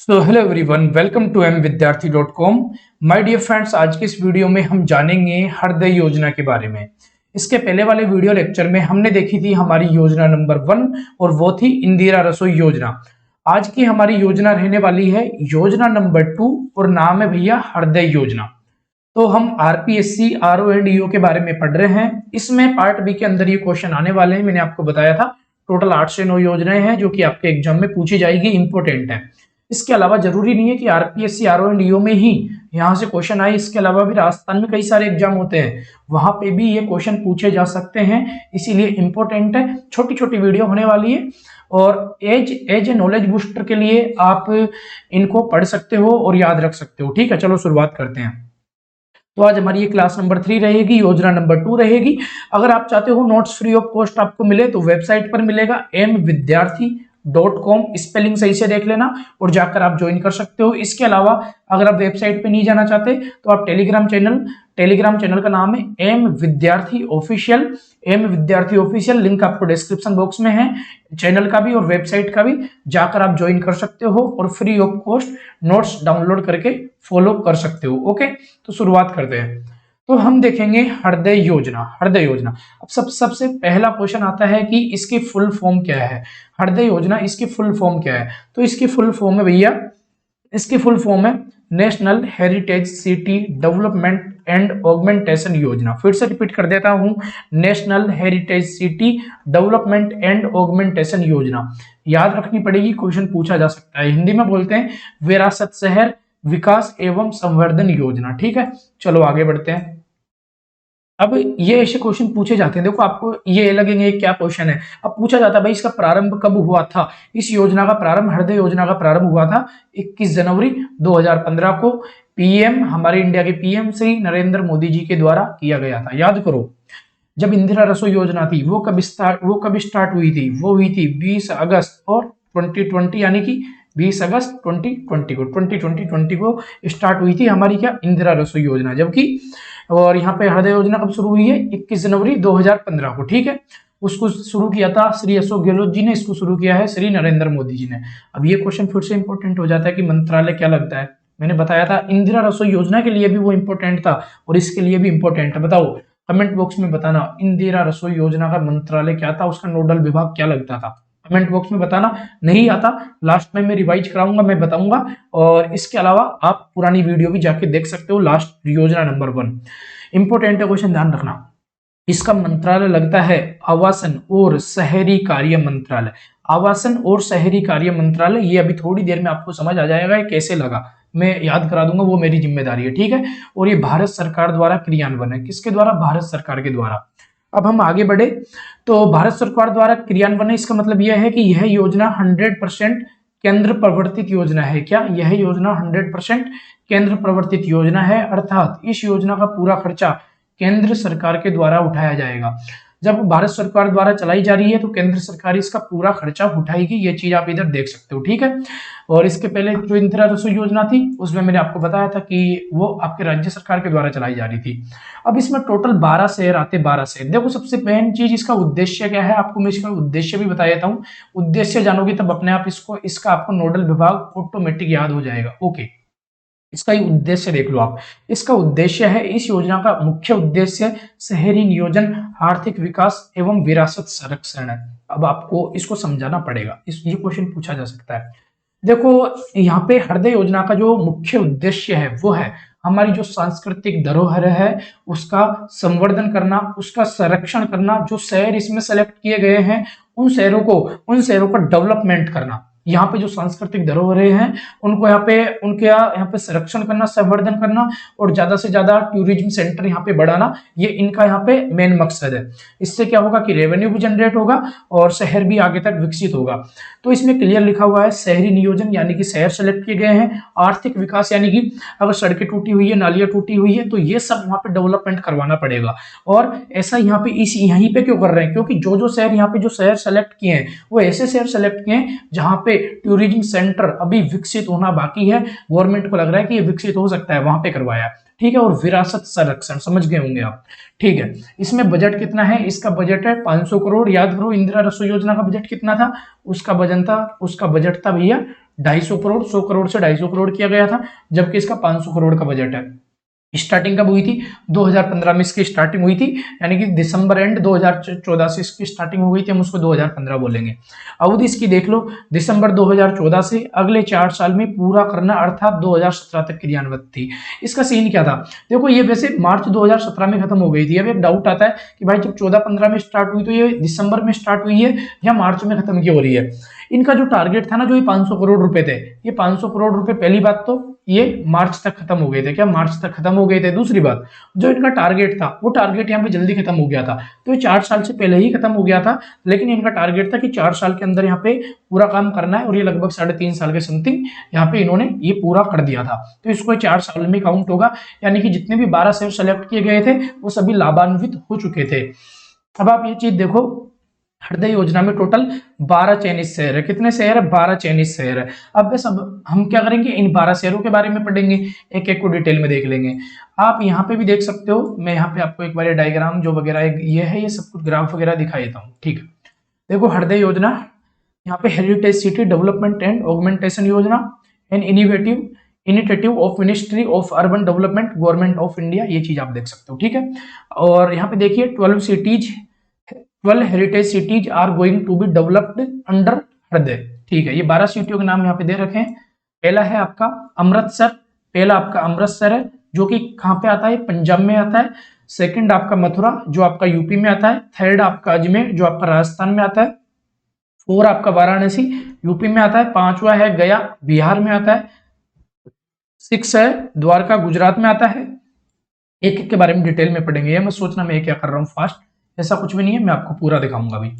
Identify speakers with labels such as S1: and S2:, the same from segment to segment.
S1: So hello everyone, welcome to mvidyarthi.com। My dear friends, आज के इस वीडियो में हम जानेंगे हृदय योजना के बारे में। इसके पहले वाले वीडियो लेक्चर में हमने देखी थी हमारी योजना नंबर 1 और वो थी इंदिरा रसोई योजना। आज की हमारी योजना रहने वाली है योजना नंबर 2 और नाम है भैया हृदय योजना। तो हम आरपीएससी आरओ एंड ईओ के बारे में पढ़ रहे हैं। इसमें पार्ट बी के अंदर ये क्वेश्चन आने वाले हैं। मैंने आपको बताया था टोटल 8 से 9 योजनाएं हैं जो कि आपके एग्जाम में पूछी जाएगी, इंपोर्टेंट है। इसके अलावा जरूरी नहीं है कि आरपीएससी आरओ एंड ईओ में ही यहाँ से क्वेश्चन आए, इसके अलावा भी राजस्थान में कई सारे एग्जाम होते हैं, वहां पे भी ये क्वेश्चन पूछे जा सकते हैं। इसीलिए इंपॉर्टेंट है, छोटी छोटी वीडियो होने वाली है और एज ए नॉलेज बूस्टर के लिए आप इनको पढ़ सकते हो और याद रख सकते हो। ठीक है, चलो शुरुआत करते हैं। तो आज हमारी ये क्लास नंबर 3 रहेगी, योजना नंबर 2 रहेगी। अगर आप चाहते हो नोट्स फ्री ऑफ कॉस्ट आपको मिले तो वेबसाइट पर मिलेगा mvidyarthi.com, स्पेलिंग सही से देख लेना और जाकर आप ज्वाइन कर सकते हो। इसके अलावा अगर आप वेबसाइट पे नहीं जाना चाहते तो आप टेलीग्राम चैनल का नाम है एम विद्यार्थी ऑफिशियल, लिंक आपको डिस्क्रिप्शन बॉक्स में है, चैनल का भी और वेबसाइट का भी, जाकर आप ज्वाइन कर सकते हो और free of cost notes download करके फॉलो कर सकते हो। ओके, तो शुरुआत करते हैं। तो हम देखेंगे हृदय योजना। अब सबसे पहला क्वेश्चन आता है कि इसकी फुल फॉर्म क्या है। हृदय योजना, इसकी फुल फॉर्म क्या है? तो इसकी फुल फॉर्म है भैया, इसकी फुल फॉर्म है national heritage city development and augmentation योजना। फिर से रिपीट कर देता हूं, national heritage city development and augmentation योजना। याद रखनी पड़ेगी, क्वेश्चन पूछा जा सकता है। हिंदी में बोलते हैं विरासत शहर विकास एवं संवर्धन योजना। ठीक है, चलो आगे बढ़ते हैं। अब ये ऐसे क्वेश्चन पूछे जाते हैं, देखो आपको ये लगेंगे क्या क्वेश्चन है। अब पूछा जाता है भाई इसका प्रारंभ कब हुआ था। इस योजना का प्रारंभ, हृदय योजना का प्रारंभ हुआ था 21 जनवरी 2015 को पीएम, हमारे इंडिया के पीएम श्री नरेंद्र मोदी जी के द्वारा किया गया था। याद करो, जब इंदिरा रसोई योजना थी वो कब स्टार्ट हुई थी? वो हुई थी 20 अगस्त और 2020, यानी कि 20 अगस्त 2020 को स्टार्ट हुई थी हमारी क्या इंदिरा रसोई योजना। जबकि और यहाँ पे हृदय योजना कब शुरू हुई है? 21 जनवरी 2015 को। ठीक है, उसको शुरू किया था श्री अशोक गहलोत जी ने, इसको शुरू किया है श्री नरेंद्र मोदी जी ने। अब ये क्वेश्चन फिर से इंपॉर्टेंट हो जाता है कि मंत्रालय क्या लगता है। मैंने बताया था इंदिरा रसोई योजना के लिए भी वो इंपॉर्टेंट था और इसके लिए भी इंपॉर्टेंट है। बताओ कमेंट बॉक्स में बताना, इंदिरा रसोई योजना का मंत्रालय क्या था, उसका नोडल विभाग क्या लगता था। कमेंट बॉक्स में बताना। नहीं आता लास्ट में मैं रिवाइज कराऊंगा, मैं बताऊंगा। और इसके अलावा आप पुरानी वीडियो भी जाके देख सकते हो, लास्ट योजना नंबर 1। इंपॉर्टेंट है क्वेश्चन, ध्यान रखना। इसका मंत्रालय लगता है आवासन और शहरी कार्य मंत्रालय। आवासन और शहरी कार्य मंत्रालय, ये अभी थोड़ी देर में आपको समझ आ जाएगा ये कैसे लगा, मैं याद करा दूंगा, वो मेरी जिम्मेदारी है। ठीक है, और ये भारत सरकार द्वारा क्रियान्वयन है। किसके द्वारा? भारत सरकार के द्वारा। अब हम आगे बढ़े तो भारत सरकार द्वारा क्रियान्वयन, इसका मतलब यह है कि यह योजना 100% केंद्र प्रवर्तित योजना है। क्या यह योजना 100% केंद्र प्रवर्तित योजना है? अर्थात इस योजना का पूरा खर्चा केंद्र सरकार के द्वारा उठाया जाएगा। जब भारत सरकार द्वारा चलाई जा रही है तो केंद्र सरकार इसका पूरा खर्चा उठाएगी, ये चीज आप इधर देख सकते हो। ठीक है, और इसके पहले जो इंदिरा रसोई योजना थी उसमें मैंने आपको बताया था कि वो आपके राज्य सरकार के द्वारा चलाई जा रही थी। अब इसमें टोटल 12 शहर आते, 12 शहर। देखो सबसे मेन चीज इसका उद्देश्य क्या है, आपको मैं इसका उद्देश्य भी बता देता हूँ। उद्देश्य जानोगे तब अपने आप इसका आपको नोडल विभाग ऑटोमेटिक याद हो जाएगा। ओके, इसका ही उद्देश्य देख लो आप। इसका उद्देश्य है, इस योजना का मुख्य उद्देश्य शहरी नियोजन, आर्थिक विकास एवं विरासत संरक्षण है। अब आपको इसको समझाना पड़ेगा, ये क्वेश्चन पूछा जा सकता है। देखो यहाँ पे हृदय योजना का जो मुख्य उद्देश्य है वो है हमारी जो सांस्कृतिक धरोहर है उसका संवर्धन करना, उसका संरक्षण करना। जो शहर इसमें सेलेक्ट किए गए हैं उन शहरों का डेवलपमेंट करना। यहाँ पे जो सांस्कृतिक धरोहरें हैं उनको उनके यहाँ पे संरक्षण करना, संवर्धन करना और ज्यादा से ज्यादा टूरिज्म सेंटर यहाँ पे बढ़ाना, ये इनका यहाँ पे मेन मकसद है। इससे क्या होगा कि रेवेन्यू भी जनरेट होगा और शहर भी आगे तक विकसित होगा। तो इसमें क्लियर लिखा हुआ है शहरी नियोजन, यानी कि शहर सेलेक्ट किए गए हैं। आर्थिक विकास, यानी कि अगर सड़कें टूटी हुई है, नालियां टूटी हुई है तो ये सब वहां पे डेवलपमेंट करवाना पड़ेगा। और ऐसा यहाँ पे यहीं पे क्यों कर रहे हैं? क्योंकि जो शहर यहाँ पे जो शहर सेलेक्ट किए हैं वो ऐसे शहर सेलेक्ट किए हैं जहां पे टूरिज्म सेंटर अभी विकसित होना बाकी है। गवर्नमेंट को लग रहा है कि ये विकसित हो सकता है, वहां पे करवाया। ठीक है, और विरासत संरक्षण समझ गए होंगे आप। ठीक है, इसमें बजट कितना है? इसका बजट है 500 करोड़। याद करो इंदिरा रसोई योजना का बजट कितना था? उसका बजट था भैया 250 करोड़, 100 करोड़ से 250 करोड़ किया गया था, जबकि इसका 500 करोड़ का बजट है। स्टार्टिंग कब हुई थी? 2015 में इसकी स्टार्टिंग हुई थी, यानी कि दिसंबर एंड 2014 से इसकी स्टार्टिंग हो गई थी, हम उसको 2015 बोलेंगे। अवधि इसकी देख लो, दिसंबर 2014 से अगले 4 साल में पूरा करना, अर्थात 2017 तक क्रियान्वित थी। इसका सीन क्या था? देखो ये वैसे मार्च 2017 में खत्म हो गई थी। अब एक डाउट आता है कि भाई जब 14-15 में स्टार्ट हुई तो ये दिसंबर में स्टार्ट हुई है या मार्च में खत्म क्यों हो रही है? इनका जो टारगेट था ना, जो ये 500 करोड़ रुपए थे, ये 500 करोड़ रुपए पहली बात तो ये मार्च तक खत्म हो गए थे। क्या मार्च तक खत्म हो गए थे? दूसरी बात, जो इनका टारगेट था वो टारगेट यहाँ पे जल्दी खत्म हो गया था, तो ये 4 साल से पहले ही खत्म हो गया था। लेकिन इनका टारगेट था कि 4 साल के अंदर यहाँ पे पूरा काम करना है, और ये लगभग 3.5 साल के समथिंग यहाँ पे इन्होंने ये पूरा कर दिया था। तो इसको 4 साल में काउंट होगा, यानी कि जितने भी 12 शेयर सेलेक्ट किए गए थे वो सभी लाभान्वित हो चुके थे। अब आप ये चीज देखो, हृदय योजना में टोटल 12 चयनित शेयर है। कितने शेयर है? 12 चयनित शेयर है। अब बस अब हम क्या करेंगे, इन 12 शेयरों के बारे में पढ़ेंगे, एक एक को डिटेल में देख लेंगे। आप यहाँ पे भी देख सकते हो, मैं यहाँ पे आपको एक बार डायग्राम जो वगैरह ये है, ये सब कुछ ग्राफ वगैरह दिखा देता हूँ, ठीक है। देखो हृदय योजना, यहाँ पे heritage city development and augmentation योजना and initiative of ministry of urban development, government of India, ये चीज आप देख सकते हो, ठीक है। और यहाँ पे देखिए 12 heritage cities are going to be developed under Hriday, ठीक है। ये 12 सिटियों के नाम यहाँ पे दे रखे हैं। पहला है आपका अमृतसर, पहला आपका अमृतसर है जो कि कहाँ पे आता है? पंजाब में आता है। सेकंड आपका मथुरा जो आपका यूपी में आता है। थर्ड आपका अजमेर जो आपका राजस्थान में आता है। 4 आपका वाराणसी यूपी में आता है। 5वां है गया बिहार में आता है। 6 है द्वारका गुजरात में आता है। एक एक के बारे में डिटेल में पढ़ेंगे, ये मत सोचना मैं क्या कर रहा हूँ फास्ट, ऐसा कुछ भी नहीं है, मैं आपको पूरा दिखाऊंगा अभी।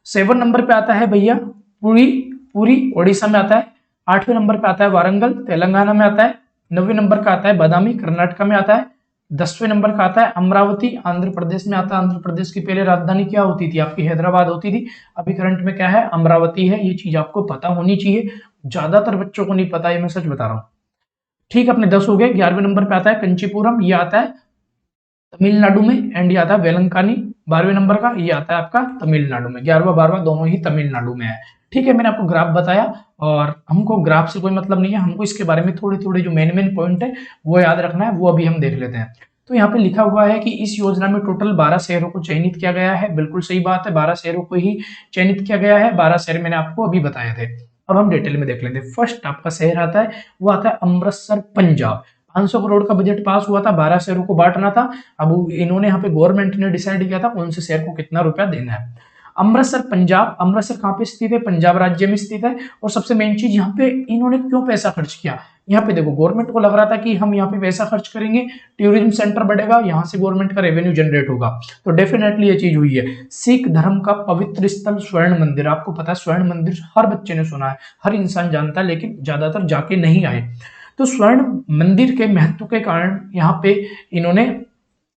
S1: 7 नंबर पे आता है भैया पुरी, पुरी ओडिशा में आता है। 8वें नंबर पे आता है वारंगल तेलंगाना में आता है। 9वें नंबर का आता है बादामी कर्नाटक में आता है। 10वें नंबर का आता है अमरावती आंध्र प्रदेश में आता है। आंध्र प्रदेश की पहले राजधानी क्या होती थी? आपकी हैदराबाद होती थी, अभी करंट में क्या है? अमरावती है। ये चीज आपको पता होनी चाहिए, ज्यादातर बच्चों को नहीं पता, ये मैं सच बता रहा हूँ, ठीक है। अपने 10 हो गए। 11वें नंबर पे आता है कंचीपुरम, ये आता है तमिलनाडु में, एंड ये आता है वेलंकानी। 12वें नंबर का ये आता है आपका तमिलनाडु में। 11वां 12वां दोनों ही तमिलनाडु में है, ठीक है। मैंने आपको ग्राफ बताया, और हमको ग्राफ से कोई मतलब नहीं है, हमको इसके बारे में थोड़े थोड़े जो मेन पॉइंट है वो याद रखना है, वो अभी हम देख लेते हैं। तो यहाँ पे लिखा हुआ है कि इस योजना में टोटल 12 शहरों को चयनित किया गया है। बिल्कुल सही बात है, 12 शहरों को ही चयनित किया गया है। 12 शहर मैंने आपको अभी बताए थे। अब हम डिटेल में देख लेते हैं। फर्स्ट आपका शहर आता है, वो आता है अमृतसर पंजाब। 500 करोड़ का बजट पास हुआ था, 12 शहरों को बांटना था। अब इन्होंने यहाँ पे गवर्नमेंट ने डिसाइड किया था कौन से शहर को कितना रुपया देना है। अमृतसर पंजाब, अमृतसर कहाँ पे स्थित है? पंजाब राज्य में स्थित है। और सबसे मेन चीज यहाँ पे इन्होंने क्यों पैसा खर्च किया? यहाँ पे देखो, गवर्नमेंट को लग रहा था कि हम यहाँ पे पैसा खर्च करेंगे, टूरिज्म सेंटर बढ़ेगा, यहाँ से गवर्नमेंट का रेवेन्यू जनरेट होगा, तो डेफिनेटली ये चीज हुई है। सिख धर्म का पवित्र स्थल स्वर्ण मंदिर, आपको पता है स्वर्ण मंदिर हर बच्चे ने सुना है, हर इंसान जानता है, लेकिन ज्यादातर जाके नहीं आए। तो स्वर्ण मंदिर के महत्व के कारण यहाँ पे इन्होंने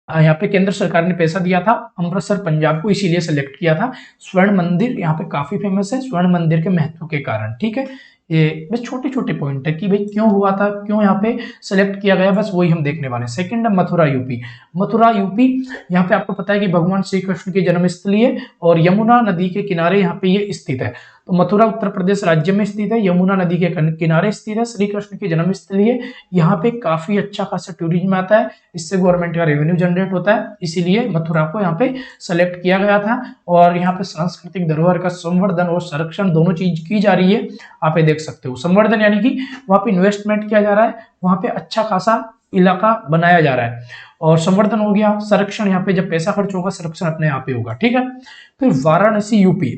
S1: यहाँ पे केंद्र सरकार ने पैसा दिया था, अमृतसर पंजाब को इसीलिए सेलेक्ट किया था। स्वर्ण मंदिर यहाँ पे काफी फेमस है स्वर्ण मंदिर के महत्व के कारण, ठीक है। ये बस छोटे छोटे पॉइंट है कि भाई क्यों हुआ था, क्यों यहाँ पे सेलेक्ट किया गया, बस वही हम देखने वाले हैं। सेकंड है मथुरा यूपी। मथुरा यूपी, यहाँ पे आपको पता है कि भगवान श्री कृष्ण की जन्मस्थली है, और यमुना नदी के किनारे यहाँ पे ये स्थित है। तो मथुरा उत्तर प्रदेश राज्य में स्थित है, यमुना नदी के किनारे स्थित है, श्री कृष्ण की जन्मस्थली है। यहाँ पे काफी अच्छा खासा टूरिज्म आता है, इससे गवर्नमेंट का रेवेन्यू जनरेट होता है, इसीलिए मथुरा को यहाँ पे सेलेक्ट किया गया था। और यहाँ पे सांस्कृतिक धरोहर का संवर्धन और संरक्षण दोनों चीज की जा रही है, आप ये देख सकते हो। संवर्धन यानी कि वहां पे इन्वेस्टमेंट किया जा रहा है, वहां पे अच्छा खासा इलाका बनाया जा रहा है, और संवर्धन हो गया। संरक्षण, यहाँ पे जब पैसा खर्च होगा संरक्षण अपने यहाँ पे होगा, ठीक है। फिर वाराणसी यूपी,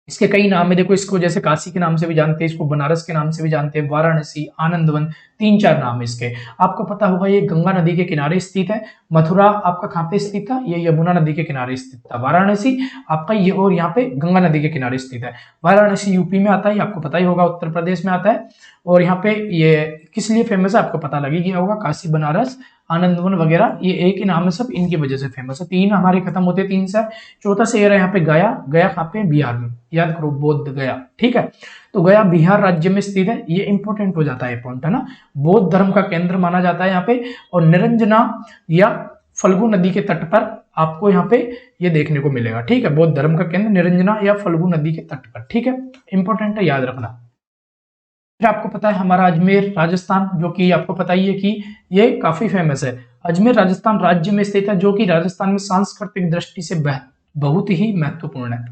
S1: इसके कई नाम है, देखो इसको जैसे काशी के नाम से भी जानते हैं, इसको बनारस के नाम से भी जानते हैं, वाराणसी, आनंदवन, 3-4 नाम है इसके। आपको पता होगा ये गंगा नदी के किनारे स्थित है। मथुरा आपका कहाँ पे स्थित था? ये यमुना नदी के किनारे स्थित था। वाराणसी आपका ये, और यहाँ पे गंगा नदी के किनारे स्थित है। वाराणसी यूपी में आता है, आपको पता ही होगा, उत्तर प्रदेश में आता है। और यहाँ पे ये किस लिए फेमस है आपको पता लगी गया होगा, काशी, बनारस, आनंदवन वगैरह, ये एक ही नाम है, सब इनकी वजह से फेमस है। 3 हमारे खत्म होते हैं, 3 से। चौथा शहर है यहाँ पे गया। गया कहाँ पे? बिहार में, याद करो, बोध गया, ठीक है। तो गया बिहार राज्य में स्थित है, ये इंपॉर्टेंट हो जाता है पॉइंट, है ना। बौद्ध धर्म का केंद्र माना जाता है यहाँ पे। और निरंजना या फल्गु नदी के तट पर आपको यहाँ पे ये देखने को मिलेगा, ठीक है। बौद्ध धर्म का केंद्र निरंजना या फल्गु नदी के तट पर, ठीक है, इंपॉर्टेंट है, याद रखना। फिर आपको पता है हमारा अजमेर राजस्थान, जो कि आपको पता ही है कि ये काफी फेमस है। अजमेर राजस्थान राज्य में स्थित है, जो कि राजस्थान में सांस्कृतिक दृष्टि से बहुत ही महत्वपूर्ण है।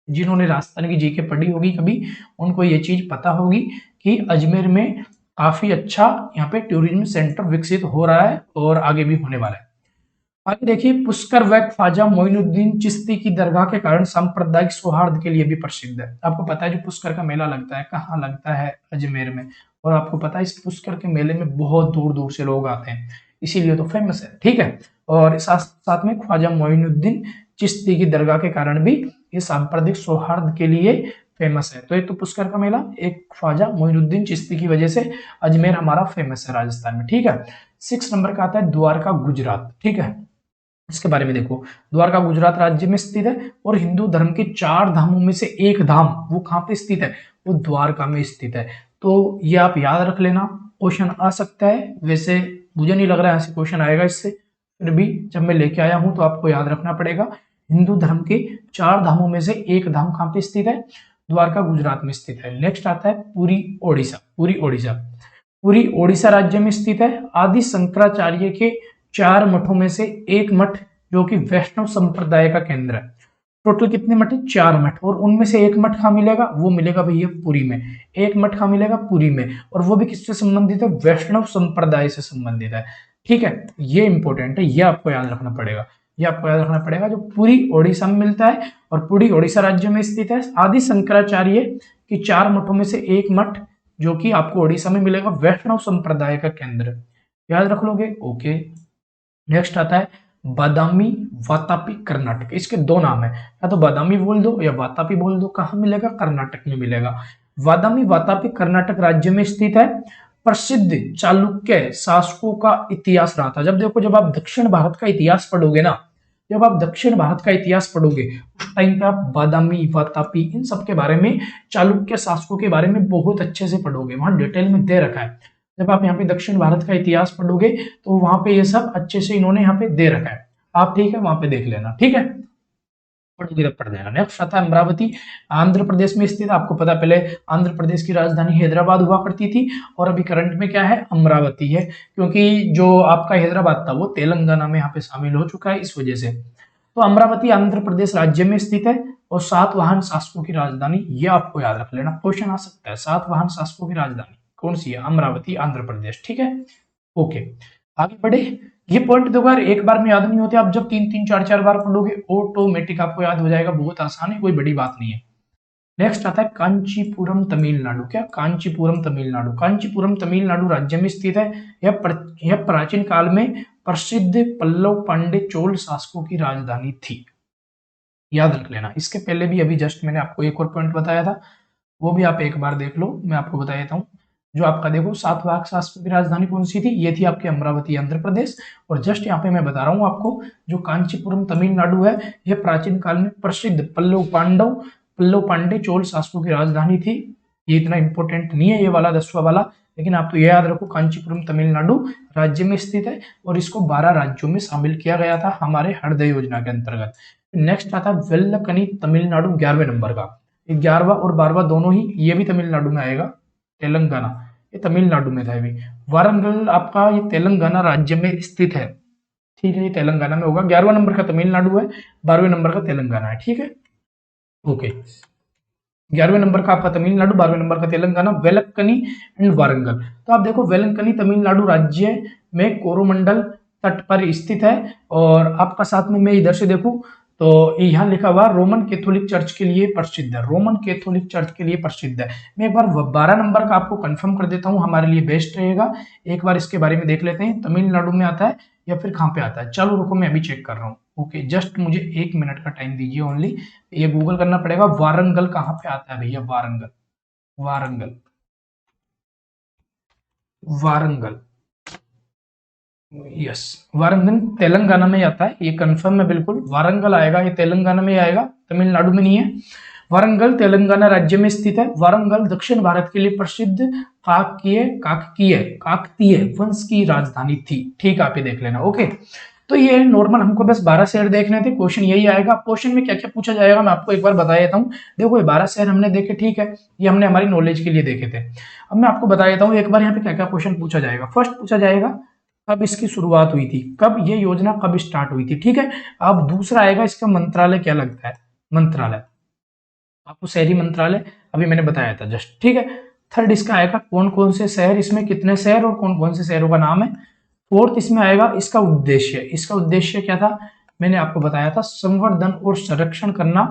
S1: जिन्होंने राजस्थान की जीके पढ़ी होगी कभी, उनको ये चीज पता होगी कि अजमेर में काफी अच्छा यहाँ पे टूरिज्म सेंटर विकसित हो रहा है और आगे भी होने वाला है। आगे देखिए, पुष्कर व ख्वाजा मोइनुद्दीन चिश्ती की दरगाह के कारण सांप्रदायिक सौहार्द के लिए भी प्रसिद्ध है। आपको पता है जो पुष्कर का मेला लगता है कहाँ लगता है, अजमेर में। और आपको पता है इस पुष्कर के मेले में बहुत दूर दूर से लोग आते हैं, इसीलिए तो फेमस है, ठीक है। और साथ साथ में ख्वाजा मोइनुद्दीन चिश्ती की दरगाह के कारण भी ये सांप्रदायिक सौहार्द के लिए फेमस है। तो एक तो पुष्कर का मेला, एक ख्वाजा मोइनुद्दीन चिश्ती की वजह से अजमेर हमारा फेमस है राजस्थान में, ठीक है। 6 नंबर का आता है द्वारका गुजरात, ठीक है। इसके बारे में देखो, द्वारका गुजरात राज्य में स्थित है और हिंदू धर्म के 4 धामों में से एक धाम वो कहाँ पे स्थित है, वो द्वारका में स्थित है। तो ये आप याद रख लेना, क्वेश्चन आ सकता है। वैसे मुझे नहीं लग रहा है ऐसे क्वेश्चन आएगा इससे, फिर भी जब मैं लेके आया हूं तो आपको याद रखना पड़ेगा। हिंदू धर्म के 4 धामों में से एक धाम कहाँ पे स्थित है, द्वारका गुजरात में स्थित है। नेक्स्ट आता है पुरी ओडिशा। पुरी ओडिशा राज्य में स्थित है। आदि शंकराचार्य के 4 मठों में से एक मठ जो कि वैष्णव संप्रदाय का केंद्र है। टोटल कितने मठ है, 4 मठ, और उनमें से एक मठ कहाँ मिलेगा, वो मिलेगा भैया पुरी में। एक मठ कहाँ मिलेगा, पुरी में, और वो भी किससे संबंधित है, वैष्णव संप्रदाय से संबंधित है, ठीक है। ये इंपॉर्टेंट है, ये आपको याद रखना पड़ेगा, ये आपको याद रखना पड़ेगा। जो पुरी ओडिशा में मिलता है और पुरी ओडिशा राज्य में स्थित है। आदि शंकराचार्य की 4 मठों में से एक मठ जो कि आपको ओडिशा में मिलेगा, वैष्णव संप्रदाय का केंद्र, याद रख लोगे, ओके। नेक्स्ट आता है बादामी वातापी कर्नाटक। इसके 2 नाम है, या तो बादामी बोल दो या वातापी बोल दो। कहाँ मिलेगा, कर्नाटक में मिलेगा। बादामी वातापी कर्नाटक राज्य में स्थित है। प्रसिद्ध चालुक्य शासकों का इतिहास रहा था। जब देखो, जब आप दक्षिण भारत का इतिहास पढ़ोगे ना, जब आप दक्षिण भारत का इतिहास पढ़ोगे उस टाइम पे आप बादामी वातापी इन सब के बारे में, चालुक्य शासकों के बारे में बहुत अच्छे से पढ़ोगे, वहां डिटेल में दे रखा है। जब आप यहाँ पे दक्षिण भारत का इतिहास पढ़ोगे तो वहां पे ये सब अच्छे से इन्होंने यहाँ पे दे रखा है, आप ठीक है वहां पे देख लेना, ठीक है, पढ़ोगे तब पढ़ देना। नेक्स्ट आता है अमरावती, आंध्र प्रदेश में स्थित। आपको पता, पहले आंध्र प्रदेश की राजधानी हैदराबाद हुआ करती थी और अभी करंट में क्या है, अमरावती है, क्योंकि जो आपका हैदराबाद था वो तेलंगाना में यहाँ पे शामिल हो चुका है, इस वजह से। तो अमरावती आंध्र प्रदेश राज्य में स्थित है और सातवाहन शासकों की राजधानी, ये आपको याद रख लेना, क्वेश्चन आ सकता है। सातवाहन शासकों की राजधानी कौन सी है, अमरावती आंध्र प्रदेश, ठीक है, ओके। आगे बढ़े, ये पॉइंट दो बार एक बार में याद नहीं होते, आप जब 3-3 4-4 बार पढ़ोगे ऑटोमेटिक आपको याद हो जाएगा, बहुत आसान है, कोई बड़ी बात नहीं है। नेक्स्ट आता है कांचीपुरम तमिलनाडु। क्या, कांचीपुरम तमिलनाडु। कांचीपुरम तमिलनाडु राज्य में स्थित है। यह प्राचीन काल में प्रसिद्ध पल्लव पांडे चोल शासकों की राजधानी थी, याद रख लेना। इसके पहले भी अभी जस्ट मैंने आपको एक और पॉइंट बताया था, वो भी आप एक बार देख लो, मैं आपको बता देता हूँ। जो आपका देखो, सातवाहन शासकों की राजधानी कौन सी थी, ये थी आपकी अमरावती आंध्र प्रदेश। और जस्ट यहाँ पे मैं बता रहा हूँ आपको, जो कांचीपुरम तमिलनाडु है, यह प्राचीन काल में प्रसिद्ध पल्लव पांडे चोल शासकों की राजधानी थी। ये इतना इंपॉर्टेंट नहीं है ये वाला 10वां वाला, लेकिन आप तो ये याद रखो, कांचीपुरम तमिलनाडु राज्य में स्थित है और इसको 12 राज्यों में शामिल किया गया था हमारे हृदय योजना के अंतर्गत। नेक्स्ट आता है वेल्लकनी तमिलनाडु, 11वें नंबर का। 11वां और 12वां दोनों ही, ये भी तमिलनाडु में आएगा, तेलंगाना, ये तमिलनाडु में था। ये वारंगल आपका ये तेलंगाना राज्य में स्थित है, ठीक है, ये तेलंगाना में होगा। 11वां नंबर का तमिलनाडु है, 12वें नंबर का तेलंगाना है, ठीक है, ओके। 11वें नंबर का आपका तमिलनाडु, 12वें नंबर का तेलंगाना, वेलक्कनी एंड वारंगल। तो आप देखो, वेलंकनी तमिलनाडु राज्य में कोरोमंडल तट पर स्थित है। और आपका साथ में मैं इधर से देखूं तो यहाँ लिखा हुआ रोमन कैथोलिक चर्च के लिए प्रसिद्ध है, रोमन कैथोलिक चर्च के लिए प्रसिद्ध है। मैं एक बार 12 नंबर का आपको कंफर्म कर देता हूँ, हमारे लिए बेस्ट रहेगा। एक बार इसके बारे में देख लेते हैं, तमिलनाडु में आता है या फिर कहाँ पे आता है। चलो रुको, मैं अभी चेक कर रहा हूँ, ओके। जस्ट मुझे 1 मिनट का टाइम दीजिए ओनली, ये गूगल करना पड़ेगा। वारंगल कहाँ पे आता है भैया, वारंगल, वारंगल, वारंगल, यस, वारंगल तेलंगाना में आता है, ये कंफर्म है बिल्कुल। वारंगल आएगा, ये तेलंगाना में आएगा, तमिलनाडु में नहीं है। वारंगल तेलंगाना राज्य में स्थित है। वारंगल दक्षिण भारत के लिए प्रसिद्ध काकतीय वंश की राजधानी थी, ठीक है, आप ये देख लेना, ओके। तो ये नॉर्मल हमको बस 12 शेयर देखने थे, क्वेश्चन यही आएगा। क्वेश्चन में क्या क्या पूछा जाएगा मैं आपको एक बार बता देता हूँ। देखो ये 12 शेयर हमने देखे, ठीक है, ये हमने हमारी नॉलेज के लिए देखे थे। अब मैं आपको बता देता हूँ एक बार यहाँ पे क्या क्या क्वेश्चन पूछा जाएगा। फर्स्ट पूछा जाएगा कब इसकी शुरुआत हुई थी, कब ये योजना कब स्टार्ट हुई थी, ठीक है। अब दूसरा आएगा इसका मंत्रालय क्या लगता है, मंत्रालय आपको शहरी मंत्रालय अभी मैंने बताया था जस्ट, ठीक है। थर्ड इसका आएगा कौन कौन से शहर, इसमें कितने शहर और कौन कौन से शहरों का नाम है। फोर्थ इसमें आएगा इसका उद्देश्य, इसका उद्देश्य क्या था मैंने आपको बताया था, संवर्धन और संरक्षण करना,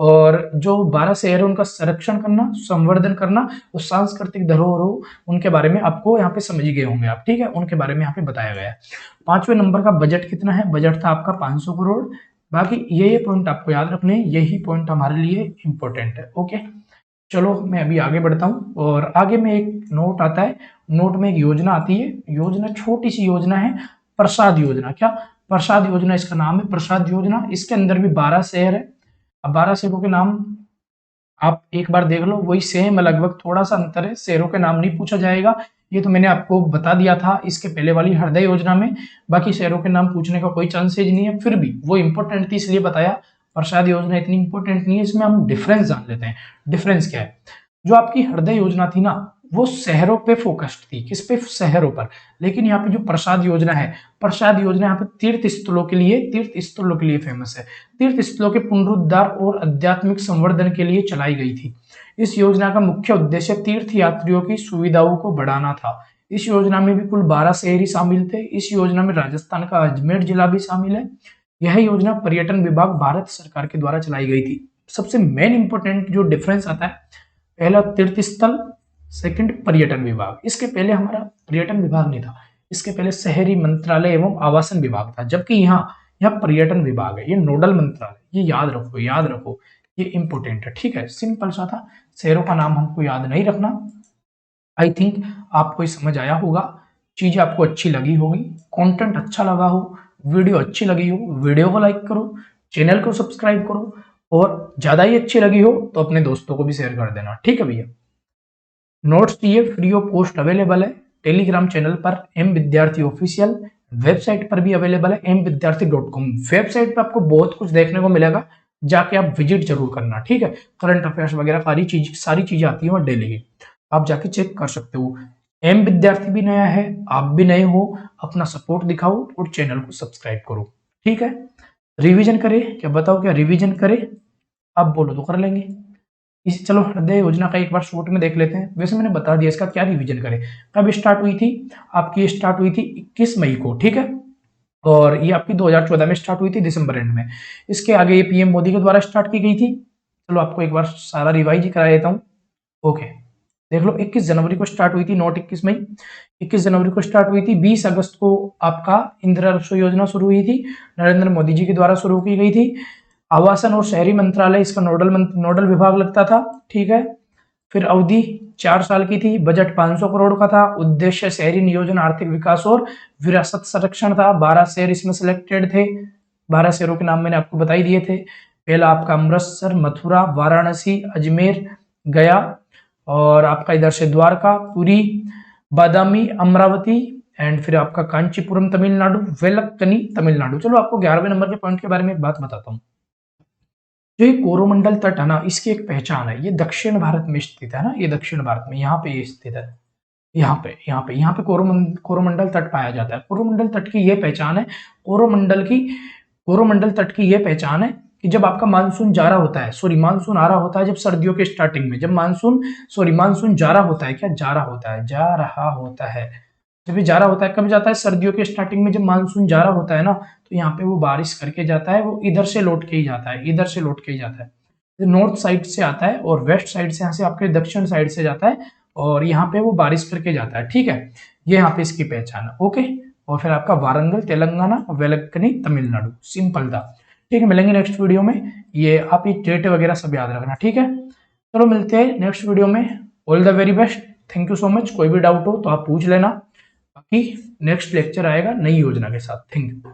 S1: और जो 12 शहर है उनका संरक्षण करना, संवर्धन करना और सांस्कृतिक धरोहरों उनके बारे में आपको यहाँ पे समझ गए होंगे आप, ठीक है, उनके बारे में यहाँ पे बताया गया है। 5वें नंबर का बजट कितना है, बजट था आपका 500 करोड़। बाकी ये पॉइंट आपको याद रखने, यही पॉइंट हमारे लिए इंपॉर्टेंट है। ओके चलो मैं अभी आगे बढ़ता हूँ, और आगे में एक नोट आता है, नोट में एक योजना आती है, योजना छोटी सी योजना है, प्रसाद योजना। क्या प्रसाद योजना इसका नाम है, प्रसाद योजना। इसके अंदर भी 12 शहर है। अब 12 शहरों के नाम आप एक बार देख लो, वही सेम लगभग, थोड़ा सा अंतर है, शहरों के नाम नहीं पूछा जाएगा, ये तो मैंने आपको बता दिया था इसके पहले वाली हृदय योजना में। बाकी शहरों के नाम पूछने का कोई चांसेज नहीं है, फिर भी वो इंपॉर्टेंट थी इसलिए बताया। प्रसाद योजना इतनी इंपॉर्टेंट नहीं है, इसमें हम डिफरेंस जान लेते हैं। डिफरेंस क्या है, जो आपकी हृदय योजना थी ना वो शहरों पे फोकस्ड थी, किस पे, शहरों पर। लेकिन यहाँ पे जो प्रसाद योजना है, प्रसाद योजना यहाँ पे तीर्थ स्थलों के लिए, तीर्थ स्थलों के लिए फेमस है। तीर्थ स्थलों के पुनरुद्धार और आध्यात्मिक संवर्धन के लिए चलाई गई थी। इस योजना का मुख्य उद्देश्य तीर्थ यात्रियों की सुविधाओं को बढ़ाना था। इस योजना में भी कुल 12 शहर ही शामिल थे। इस योजना में राजस्थान का अजमेर जिला भी शामिल है। यह योजना पर्यटन विभाग भारत सरकार के द्वारा चलाई गई थी। सबसे मेन इंपॉर्टेंट जो डिफरेंस आता है, पहला तीर्थ स्थल, सेकंड पर्यटन विभाग। इसके पहले हमारा पर्यटन विभाग नहीं था, इसके पहले शहरी मंत्रालय एवं आवासन विभाग था, जबकि यहाँ पर्यटन विभाग है, ये नोडल मंत्रालय। ये याद रखो, याद रखो, ये इंपॉर्टेंट है, ठीक है। सिंपल सा था, शहरों का नाम हमको याद नहीं रखना। आई थिंक आपको ये समझ आया होगा, चीजें आपको अच्छी लगी होगी, कंटेंट अच्छा लगा हो, वीडियो अच्छी लगी हो, वीडियो को लाइक करो, चैनल को सब्सक्राइब करो, और ज्यादा ही अच्छी लगी हो तो अपने दोस्तों को भी शेयर कर देना, ठीक है भैया। नोट्स ये फ्री ऑफ कॉस्ट अवेलेबल है टेलीग्राम चैनल पर एम विद्यार्थी ऑफिशियल, वेबसाइट पर भी अवेलेबल है mvidyarthi.com। वेबसाइट पर आपको बहुत कुछ देखने को मिलेगा, जाके आप विजिट जरूर करना, ठीक है। करंट अफेयर्स वगैरह सारी चीजें आती है वहाँ डेली की, आप जाके चेक कर सकते हो। एम विद्यार्थी भी नया है, आप भी नए हो, अपना सपोर्ट दिखाओ और चैनल को सब्सक्राइब करो, ठीक है। रिवीजन करें क्या, बताओ क्या रिवीजन करें, आप बोलो तो कर लेंगे। इस चलो हृदय योजना का एक बार शॉर्ट में देख लेते हैं। वैसे मैंने बता दिया इसका क्या रिवीजन करें। कब स्टार्ट हुई थी, आपकी स्टार्ट हुई थी 21 मई को, ठीक है, और ये आपकी 2014 में स्टार्ट हुई थी दिसंबर एंड में। इसके आगे ये पीएम मोदी के द्वारा स्टार्ट की गई थी। चलो आपको एक बार सारा रिवाइज ही करा देता हूँ। ओके देख लो, 21 जनवरी को स्टार्ट हुई थी, नॉट 21 मई, 21 जनवरी को स्टार्ट हुई थी। 20 अगस्त को आपका इंदिरा रसोई योजना शुरू हुई थी, नरेंद्र मोदी जी के द्वारा शुरू की गई थी। आवासन और शहरी मंत्रालय इसका नोडल विभाग लगता था, ठीक है। फिर अवधि 4 साल की थी, बजट 500 करोड़ का था, उद्देश्य शहरी नियोजन, आर्थिक विकास और विरासत संरक्षण था। 12 शहर इसमें सिलेक्टेड थे, 12 शहरों के नाम मैंने आपको बता ही दिए थे। पहला आपका अमृतसर, मथुरा, वाराणसी, अजमेर, गया, और आपका इधर से द्वारका, पुरी, बादामी, अमरावती, एंड फिर आपका कांचीपुरम तमिलनाडु, वेलक्कनी तमिलनाडु। चलो आपको 11वें नंबर के पॉइंट के बारे में एक बात बताता हूँ। जो ये कोरोमंडल तट है ना, इसकी एक पहचान है, ये दक्षिण भारत में स्थित है ना, ये दक्षिण भारत में यहाँ पे ये स्थित है, यहाँ पे कोरोमंडल तट पाया जाता है। कोरोमंडल तट की ये पहचान है, कोरोमंडल तट की ये पहचान है कि जब आपका मानसून जा रहा होता है, सॉरी मानसून आ रहा होता है, जब सर्दियों के स्टार्टिंग में, जब मानसून जा रहा होता है, क्या जा रहा होता है, जब ये जा रहा होता है, कब जाता है, सर्दियों के स्टार्टिंग में जब मानसून जा रहा होता है ना, तो यहाँ पे वो बारिश करके जाता है, वो इधर से लौट के ही जाता है, इधर से लौट के ही जाता है। नॉर्थ साइड से आता है और वेस्ट साइड से, यहाँ से आपके दक्षिण साइड से जाता है, और यहाँ पे वो बारिश करके जाता है, ठीक है। ये यहाँ पे इसकी पहचान है, ओके। और फिर आपका वारंगल तेलंगाना, वेलक्कनी तमिलनाडु, सिंपल था, ठीक है। मिलेंगे नेक्स्ट वीडियो में, ये आप ये डेट वगैरह सब याद रखना, ठीक है। चलो मिलते हैं नेक्स्ट वीडियो में, all the very best, thank you so much. कोई भी डाउट हो तो आप पूछ लेना, बाकी नेक्स्ट लेक्चर आएगा नई योजना के साथ। Thank you.